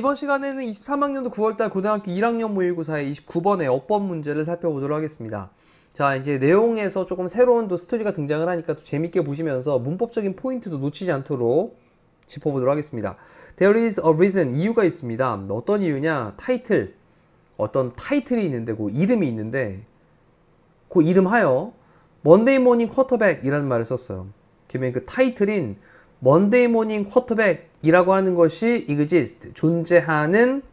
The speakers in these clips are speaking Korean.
이번 시간에는 23학년도 9월달 고등학교 1학년 모의고사의 29번의 어법 문제를 살펴보도록 하겠습니다. 자, 이제 내용에서 조금 새로운 또 스토리가 등장을 하니까 또 재밌게 보시면서 문법적인 포인트도 놓치지 않도록 짚어보도록 하겠습니다. There is a reason, 이유가 있습니다. 어떤 이유냐? 타이틀, 어떤 타이틀이 있는데 그 이름이 있는데 그 이름 하여 Monday Morning Quarterback 이라는 말을 썼어요. 그러면 그 타이틀인 Monday Morning Quarterback 이라고 하는 것이 exist, 존재하는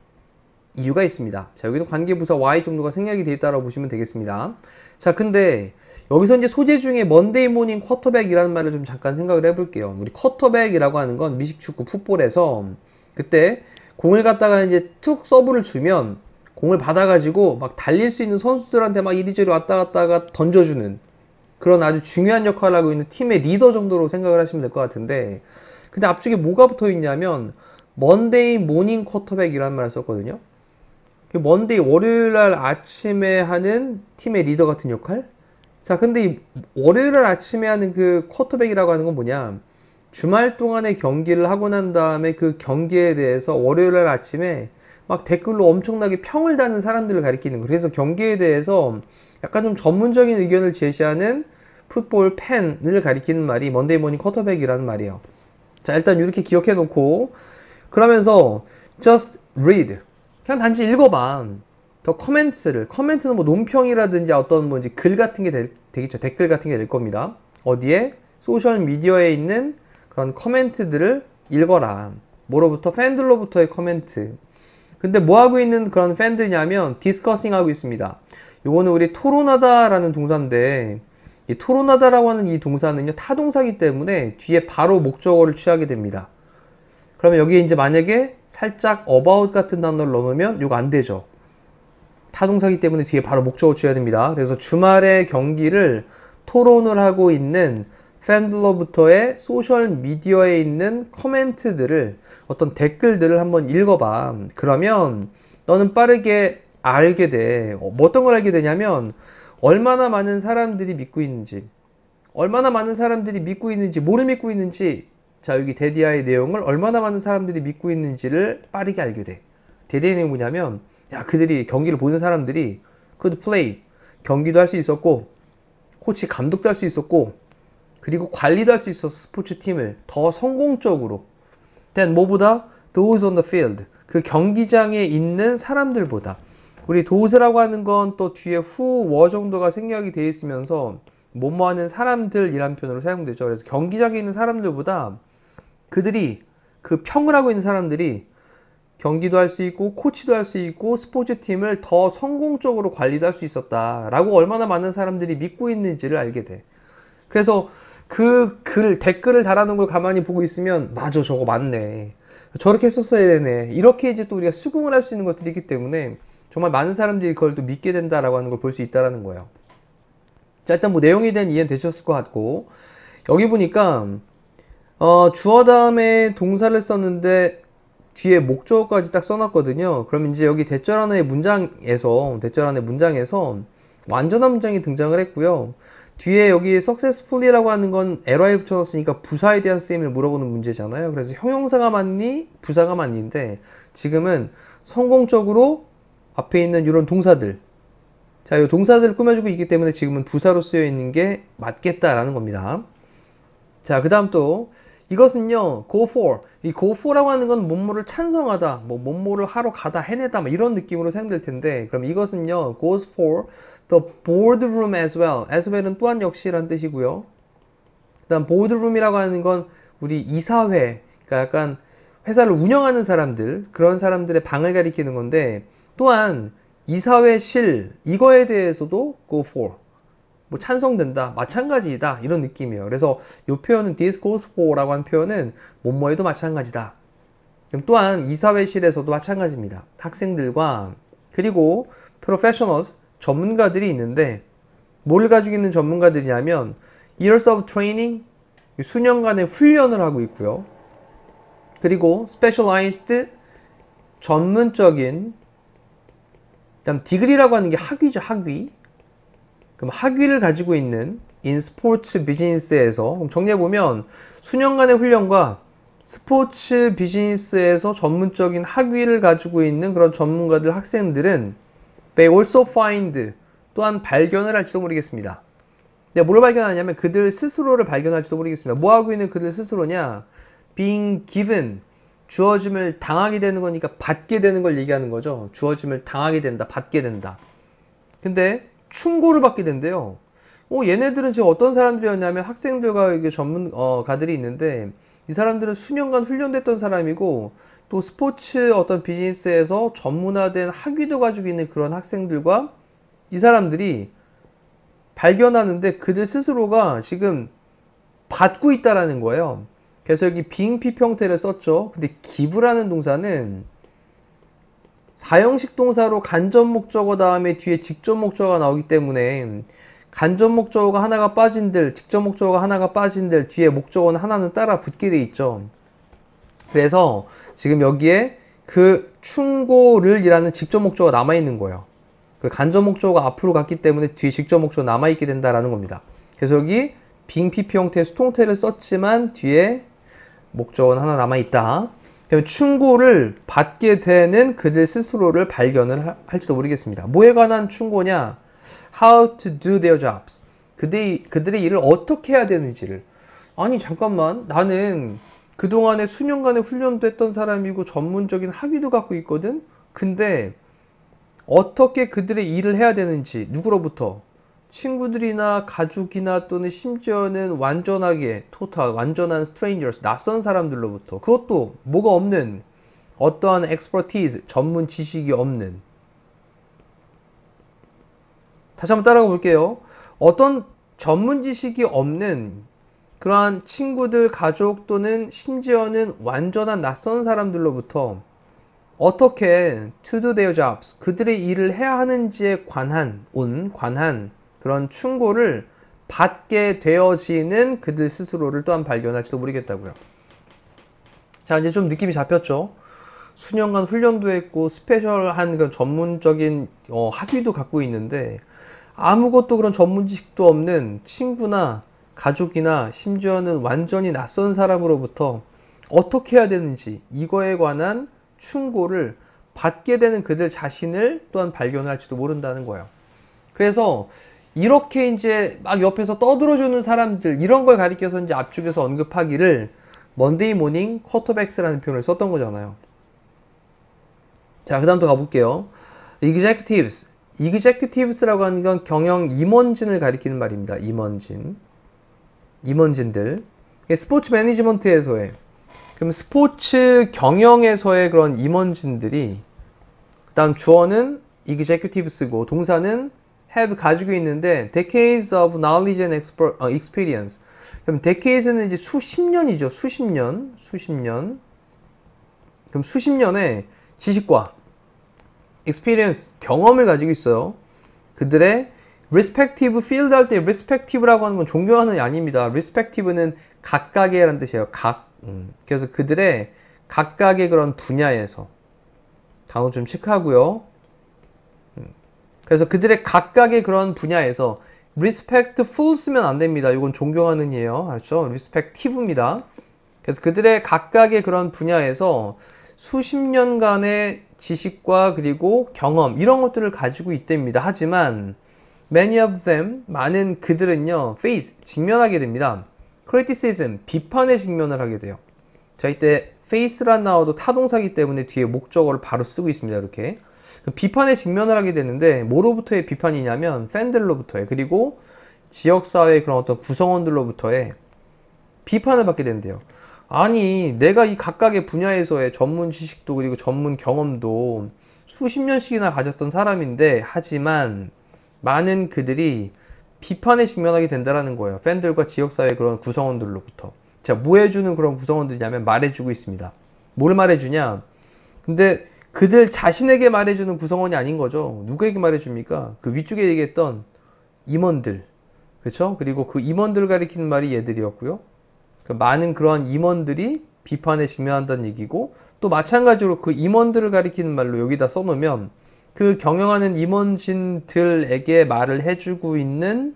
이유가 있습니다. 자, 여기는 관계부사 Y 정도가 생략이 되어 있다고 보시면 되겠습니다. 자, 근데 여기서 이제 소재 중에 Monday Morning Quarterback 이라는 말을 좀 잠깐 생각을 해볼게요. 우리 쿼터백이라고 하는 건 미식축구 풋볼에서 그때 공을 갖다가 이제 툭 서브를 주면 공을 받아가지고 막 달릴 수 있는 선수들한테 막 이리저리 왔다 갔다가 던져주는 그런 아주 중요한 역할을 하고 있는 팀의 리더 정도로 생각을 하시면 될 것 같은데, 근데 앞쪽에 뭐가 붙어 있냐면 Monday Morning Quarterback이라는 말을 썼거든요. 먼데이, 월요일날 아침에 하는 팀의 리더 같은 역할? 자, 근데 이 월요일날 아침에 하는 그 쿼터백이라고 하는 건 뭐냐? 주말 동안에 경기를 하고 난 다음에 그 경기에 대해서 월요일날 아침에 막 댓글로 엄청나게 평을 다는 사람들을 가리키는 거예요. 그래서 경기에 대해서 약간 좀 전문적인 의견을 제시하는 풋볼 팬을 가리키는 말이 먼데이 모닝 쿼터백이라는 말이에요. 자, 일단 이렇게 기억해 놓고 그러면서 just read, 그냥 단지 읽어봐. 더 커멘트를, 커멘트는 뭐 논평이라든지 어떤 뭐 이제 글 같은 게 되겠죠. 댓글 같은 게 될 겁니다. 어디에? 소셜 미디어에 있는 그런 커멘트들을 읽어라. 뭐로부터? 팬들로부터의 커멘트. 근데 뭐 하고 있는 그런 팬들이냐면 디스커싱 하고 있습니다. 요거는 우리 토론하다라는 동사인데, 이 토론하다라고 하는 이 동사는요 타동사이기 때문에 뒤에 바로 목적어를 취하게 됩니다. 그러면 여기에 이제 만약에 살짝 about 같은 단어를 넣으면 이거 안 되죠. 타동사이기 때문에 뒤에 바로 목적어 취해야 됩니다. 그래서 주말에 경기를 토론을 하고 있는 팬들로부터의 소셜 미디어에 있는 커멘트들을, 어떤 댓글들을 한번 읽어봐. 그러면 너는 빠르게 알게 돼. 뭐 어떤 걸 알게 되냐면 얼마나 많은 사람들이 믿고 있는지, 얼마나 많은 사람들이 믿고 있는지, 뭐를 믿고 있는지, 자, 여기 데디아의 내용을 얼마나 많은 사람들이 믿고 있는지를 빠르게 알게 돼. 데디아의 내용이 뭐냐면, 야, 그들이, 경기를 보는 사람들이 could play, 경기도 할 수 있었고, 코치 감독도 할 수 있었고, 그리고 관리도 할 수 있었어. 스포츠 팀을 더 성공적으로. then 뭐보다? those on the field, 그 경기장에 있는 사람들보다. 우리 those라고 하는 건 또 뒤에 who 정도가 생략이 되어 있으면서 뭐뭐 하는 사람들이란 표현으로 사용되죠. 그래서 경기장에 있는 사람들보다 그들이, 그 평을 하고 있는 사람들이 경기도 할 수 있고 코치도 할 수 있고 스포츠팀을 더 성공적으로 관리도 할 수 있었다 라고 얼마나 많은 사람들이 믿고 있는지를 알게 돼. 그래서 그 글, 댓글을 달아놓은 걸 가만히 보고 있으면 맞아, 저거 맞네, 저렇게 했었어야 되네, 이렇게 이제 또 우리가 수긍을 할 수 있는 것들이 있기 때문에 정말 많은 사람들이 그걸 또 믿게 된다라고 하는 걸 볼 수 있다라는 거예요. 자, 일단 뭐 내용에 대한 이해는 되셨을 것 같고, 여기 보니까 주어 다음에 동사를 썼는데 뒤에 목적어까지 딱 써놨거든요. 그럼 이제 여기 대절 하나의 문장에서 완전한 문장이 등장을 했고요. 뒤에 여기 successfully라고 하는 건 LY 붙여놨으니까 부사에 대한 쓰임을 물어보는 문제잖아요. 그래서 형용사가 맞니? 부사가 맞니인데 지금은 성공적으로 앞에 있는 이런 동사들, 자, 이 동사들을 꾸며주고 있기 때문에 지금은 부사로 쓰여 있는 게 맞겠다라는 겁니다. 자, 그 다음 또 이것은요 go for, 이 go for라고 하는 건 뭐뭐를 찬성하다, 뭐 뭐뭐를 하러 가다, 해내다, 뭐 이런 느낌으로 사용될 텐데, 그럼 이것은요 goes for the boardroom as well. as well은 또한 역시란 뜻이고요. 그 다음 boardroom이라고 하는 건 우리 이사회, 그러니까 약간 회사를 운영하는 사람들, 그런 사람들의 방을 가리키는 건데, 또한 이사회실, 이거에 대해서도 go for, 뭐 찬성된다, 마찬가지이다, 이런 느낌이에요. 그래서 이 표현은 this goes for 라고 하는 표현은 뭐뭐에도 마찬가지다. 그럼 또한 이사회실에서도 마찬가지입니다. 학생들과, 그리고 professionals, 전문가들이 있는데 뭘 가지고 있는 전문가들이냐면 years of training, 수년간의 훈련을 하고 있고요. 그리고 specialized, 전문적인, 그다음 degree라고 하는 게 학위죠, 학위. 그럼 학위를 가지고 있는 in sports business에서, 그럼 정리해보면 수년간의 훈련과 스포츠 비즈니스에서 전문적인 학위를 가지고 있는 그런 전문가들, 학생들은 they also find 또한 발견을 할지도 모르겠습니다. 근데 뭘 발견하냐면 그들 스스로를 발견할지도 모르겠습니다. 뭐 하고 있는 그들 스스로냐? being given, 주어짐을 당하게 되는 거니까 받게 되는 걸 얘기하는 거죠. 주어짐을 당하게 된다, 받게 된다. 근데 충고를 받게 된대요. 얘네들은 지금 어떤 사람들이었냐면 학생들과 이게 전문가들이 있는데 이 사람들은 수년간 훈련됐던 사람이고 또 스포츠 어떤 비즈니스에서 전문화된 학위도 가지고 있는 그런 학생들과 이 사람들이 발견하는데 그들 스스로가 지금 받고 있다라는 거예요. 그래서 여기 being PP 형태를 썼죠. 근데 give라는 동사는 사형식 동사로 간접 목적어 다음에 뒤에 직접 목적어가 나오기 때문에 간접 목적어가 하나가 빠진들, 직접 목적어가 하나가 빠진들, 뒤에 목적어는 하나는 따라 붙게 돼 있죠. 그래서 지금 여기에 그 충고를 이라는 직접 목적어가 남아있는 거예요. 그 간접 목적어가 앞으로 갔기 때문에 뒤에 직접 목적어가 남아있게 된다라는 겁니다. 그래서 여기 being PP 형태의 수동태를 썼지만 뒤에 목적어는 하나 남아있다. 그러면 충고를 받게 되는 그들 스스로를 발견을 할지도 모르겠습니다. 뭐에 관한 충고냐? How to do their jobs. 그들의 일을 어떻게 해야 되는지를. 아니 잠깐만, 나는 그동안에 수년간의 훈련도 했던 사람이고 전문적인 학위도 갖고 있거든? 근데 어떻게 그들의 일을 해야 되는지 누구로부터? 친구들이나 가족이나 또는 심지어는 완전하게 완전한 strangers, 낯선 사람들로부터, 그것도 뭐가 없는 어떠한 expertise, 전문 지식이 없는. 다시 한번 따라가 볼게요. 어떤 전문 지식이 없는 그러한 친구들, 가족 또는 심지어는 완전한 낯선 사람들로부터 어떻게 to do their jobs, 그들의 일을 해야 하는지에 관한 그런 충고를 받게 되어지는 그들 스스로를 또한 발견할지도 모르겠다고요. 자, 이제 좀 느낌이 잡혔죠? 수년간 훈련도 했고 스페셜한 그런 전문적인 학위도 갖고 있는데 아무것도 그런 전문 지식도 없는 친구나 가족이나 심지어는 완전히 낯선 사람으로부터 어떻게 해야 되는지 이거에 관한 충고를 받게 되는 그들 자신을 또한 발견할지도 모른다는 거예요. 그래서 이렇게 이제 막 옆에서 떠들어주는 사람들, 이런 걸 가리켜서 이제 앞쪽에서 언급하기를 먼데이 모닝 쿼터백스라는 표현을 썼던 거잖아요. 자, 그 다음 또 가볼게요. executives라고 하는 건 경영 임원진을 가리키는 말입니다. 임원진들. 스포츠 매니지먼트에서의, 그럼 스포츠 경영에서의 그런 임원진들이, 그 다음 주어는 executives고 동사는 have 가지고 있는데 decades of knowledge and experience. 그럼 decades는 이제 수십 년이죠. 수십 년. 그럼 수십 년의 지식과 experience, 경험을 가지고 있어요. 그들의 respective field 할 때 respective라고 하는 건 존경하는 게 아닙니다. respective는 각각의 라는 뜻이에요. 그래서 그들의 각각의 그런 분야에서, 단어 좀 체크하고요. 그래서 그들의 각각의 그런 분야에서 respectful 쓰면 안 됩니다. 이건 존경하는 이에요. 알죠? respective입니다. 그래서 그들의 각각의 그런 분야에서 수십 년간의 지식과 그리고 경험, 이런 것들을 가지고 있답니다. 하지만 many of them, 많은 그들은요, face, 직면하게 됩니다. criticism, 비판에 직면을 하게 돼요. 자, 이때 face란 나와도 타동사기 때문에 뒤에 목적어를 바로 쓰고 있습니다. 이렇게 비판에 직면을 하게 되는데 뭐로부터의 비판이냐면 팬들로부터의, 그리고 지역사회의 그런 어떤 구성원들로부터의 비판을 받게 된대요. 아니, 내가 이 각각의 분야에서의 전문 지식도 그리고 전문 경험도 수십 년씩이나 가졌던 사람인데, 하지만 많은 그들이 비판에 직면하게 된다는 거예요. 팬들과 지역사회의 그런 구성원들로부터. 자, 뭐 해주는 그런 구성원들이냐면 말해주고 있습니다. 뭘 말해주냐? 근데 그들 자신에게 말해주는 구성원이 아닌 거죠. 누구에게 말해줍니까? 그 위쪽에 얘기했던 임원들. 그렇죠? 그리고 그 임원들을 가리키는 말이 얘들이었고요. 많은 그러한 임원들이 비판에 직면한다는 얘기고, 또 마찬가지로 그 임원들을 가리키는 말로 여기다 써놓으면 그 경영하는 임원진들에게 말을 해주고 있는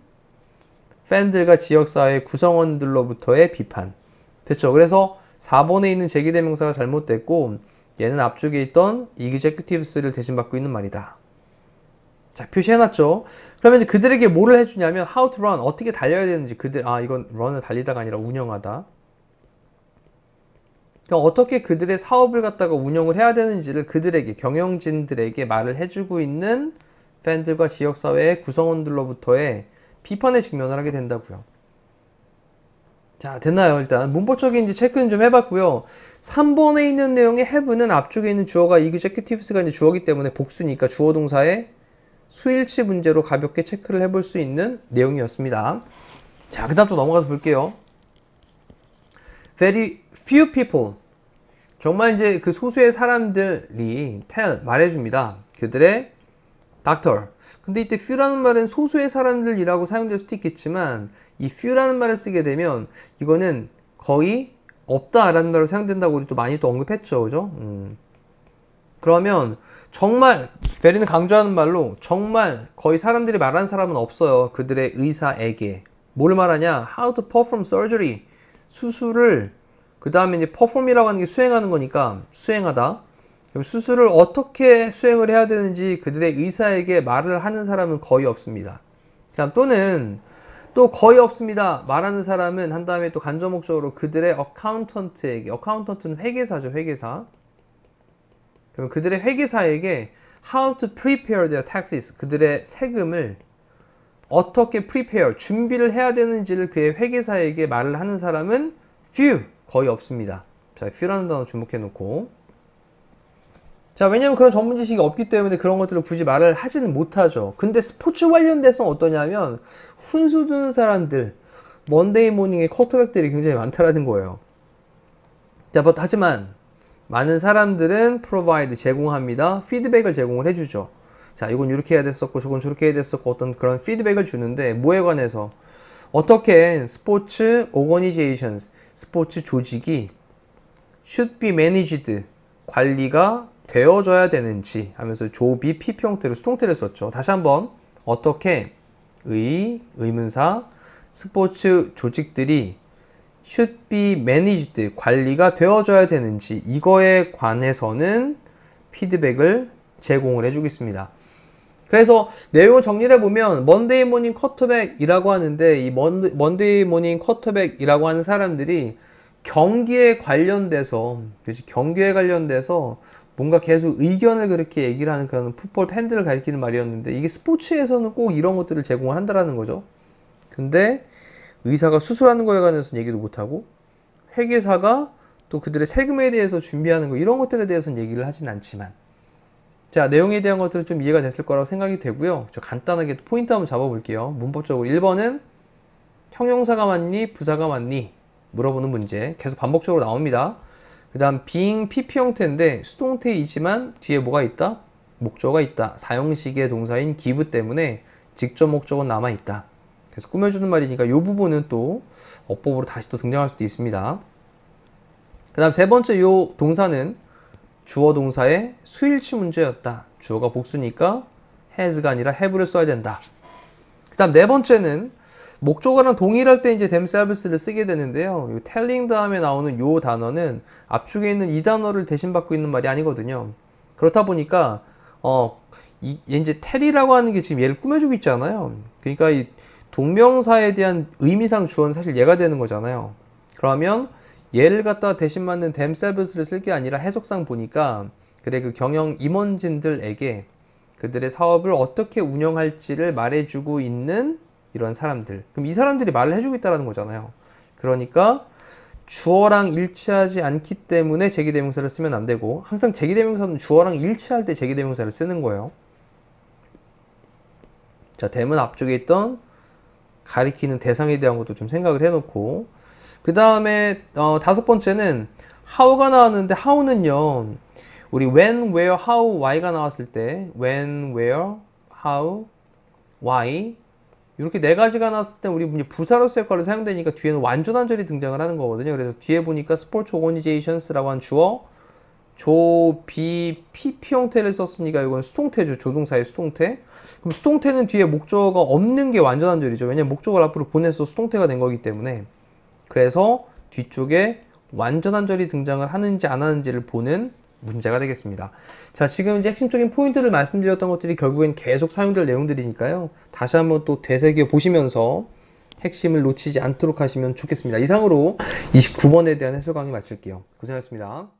팬들과 지역사회 구성원들로부터의 비판. 됐죠? 그래서 4번에 있는 제기대명사가 잘못됐고 얘는 앞쪽에 있던 executives를 대신 받고 있는 말이다. 자, 표시해놨죠. 그러면 이제 그들에게 뭐를 해주냐면 how to run, 어떻게 달려야 되는지 이건 run을 달리다가 아니라 운영하다. 그러니까 어떻게 그들의 사업을 갖다가 운영을 해야 되는지를 그들에게, 경영진들에게 말을 해주고 있는 팬들과 지역사회의 구성원들로부터의 비판에 직면을 하게 된다고요. 자, 됐나요? 일단 문법적인 이제 체크는 좀 해봤고요. 3번에 있는 내용의 have는 앞쪽에 있는 주어가 executives가 이제 주어기 때문에 복수니까 주어 동사의 수일치 문제로 가볍게 체크를 해볼 수 있는 내용이었습니다. 자, 그 다음 또 넘어가서 볼게요. Very few people. 정말 이제 그 소수의 사람들이 말해줍니다. 그들의 doctor. 근데 이때 few라는 말은 소수의 사람들이라고 사용될 수도 있겠지만 이 few라는 말을 쓰게 되면 이거는 거의 없다라는 말로 사용된다고 우리 또 많이 또 언급했죠. 그죠? 그러면 정말 very는 강조하는 말로 정말 거의 사람들이 말하는 사람은 없어요. 그들의 의사에게. 뭘 말하냐? How to perform surgery. 수술을 그 다음에 이제 perform이라고 하는 게 수행하는 거니까 수행하다. 그럼 수술을 어떻게 수행을 해야 되는지 그들의 의사에게 말을 하는 사람은 거의 없습니다. 그다음 또는 또 거의 없습니다. 말하는 사람은 한 다음에 또 간접 목적으로 그들의 accountant에게, accountant는 회계사죠, 회계사. 그럼 그들의 회계사에게 how to prepare their taxes, 그들의 세금을 어떻게 prepare, 준비를 해야 되는지를 그의 회계사에게 말을 하는 사람은 few, 거의 없습니다. 자, few라는 단어 주목해 놓고. 자, 왜냐면 그런 전문 지식이 없기 때문에 그런 것들을 굳이 말을 하지는 못하죠. 근데 스포츠 관련돼서 어떠냐면 훈수 두는 사람들, 먼데이 모닝의 쿼터백들이 굉장히 많다라는 거예요. 자, 하지만 많은 사람들은 provide, 제공합니다. 피드백을 제공을 해주죠. 자, 이건 이렇게 해야 됐었고 저건 저렇게 해야 됐었고 어떤 그런 피드백을 주는데 뭐에 관해서 어떻게 스포츠 organizations, 스포츠 조직이 should be managed, 관리가 되어져야 되는지 하면서 조비 PP 형태로 수동태를 썼죠. 다시 한번 어떻게 의문사 스포츠 조직들이 should be managed, 관리가 되어져야 되는지 이거에 관해서는 피드백을 제공을 해주고 있습니다. 그래서 내용을 정리를 해보면 먼데이 모닝 쿼터백이라고 하는데 이 먼데이 모닝 쿼터백이라고 하는 사람들이 경기에 관련돼서 뭔가 계속 의견을 그렇게 얘기를 하는 그런 풋볼 팬들을 가리키는 말이었는데 이게 스포츠에서는 꼭 이런 것들을 제공을 한다라는 거죠. 근데 의사가 수술하는 거에 관해서는 얘기도 못하고 회계사가 또 그들의 세금에 대해서 준비하는 거 이런 것들에 대해서는 얘기를 하진 않지만 자, 내용에 대한 것들은 좀 이해가 됐을 거라고 생각이 되고요. 저 간단하게 포인트 한번 잡아볼게요. 문법적으로 1번은 형용사가 맞니? 부사가 맞니? 물어보는 문제 계속 반복적으로 나옵니다. 그 다음 being PP 형태인데 수동태이지만 뒤에 뭐가 있다? 목적어가 있다. 사형식의 동사인 give 때문에 직접 목적어는 남아있다. 그래서 꾸며주는 말이니까 이 부분은 또 어법으로 다시 또 등장할 수도 있습니다. 그 다음 세 번째 요 동사는 주어 동사의 수일치 문제였다. 주어가 복수니까 has가 아니라 have를 써야 된다. 그 다음 네 번째는 목적어랑 동일할 때 이제 themselves를 쓰게 되는데요. 요 telling 다음에 나오는 요 단어는 앞쪽에 있는 이 단어를 대신 받고 있는 말이 아니거든요. 그렇다 보니까 이제 tell이라고 하는 게 지금 얘를 꾸며주고 있잖아요. 그러니까 이 동명사에 대한 의미상 주어는 사실 얘가 되는 거잖아요. 그러면 얘를 갖다 대신 맞는 themselves를 쓸 게 아니라 해석상 보니까 그래 그 경영 임원진들에게 그들의 사업을 어떻게 운영할지를 말해주고 있는 이런 사람들. 그럼 이 사람들이 말을 해주고 있다는 거잖아요. 그러니까 주어랑 일치하지 않기 때문에 제기대명사를 쓰면 안 되고 항상 제기대명사는 주어랑 일치할 때 제기대명사를 쓰는 거예요. 자, 대문 앞쪽에 있던 가리키는 대상에 대한 것도 좀 생각을 해놓고 그 다음에 다섯 번째는 how가 나왔는데 how는요 우리 when, where, how, why가 나왔을 때 when, where, how, why 이렇게 네 가지가 나왔을 때 우리 부사로서의 역할로 사용되니까 뒤에는 완전한절이 등장을 하는 거거든요. 그래서 뒤에 보니까 스포츠 오거니제이션스라고 한 주어 조, 비, PP 형태를 썼으니까 이건 수동태죠. 조동사의 수동태. 그럼 수동태는 뒤에 목적어가 없는 게 완전한절이죠. 왜냐면 목적어를 앞으로 보내서 수동태가 된 거기 때문에. 그래서 뒤쪽에 완전한 절이 등장을 하는지 안 하는지를 보는 문제가 되겠습니다. 자, 지금 이제 핵심적인 포인트를 말씀드렸던 것들이 결국엔 계속 사용될 내용들이니까요. 다시 한번 또 되새겨 보시면서 핵심을 놓치지 않도록 하시면 좋겠습니다. 이상으로 29번에 대한 해설 강의 마칠게요. 고생하셨습니다.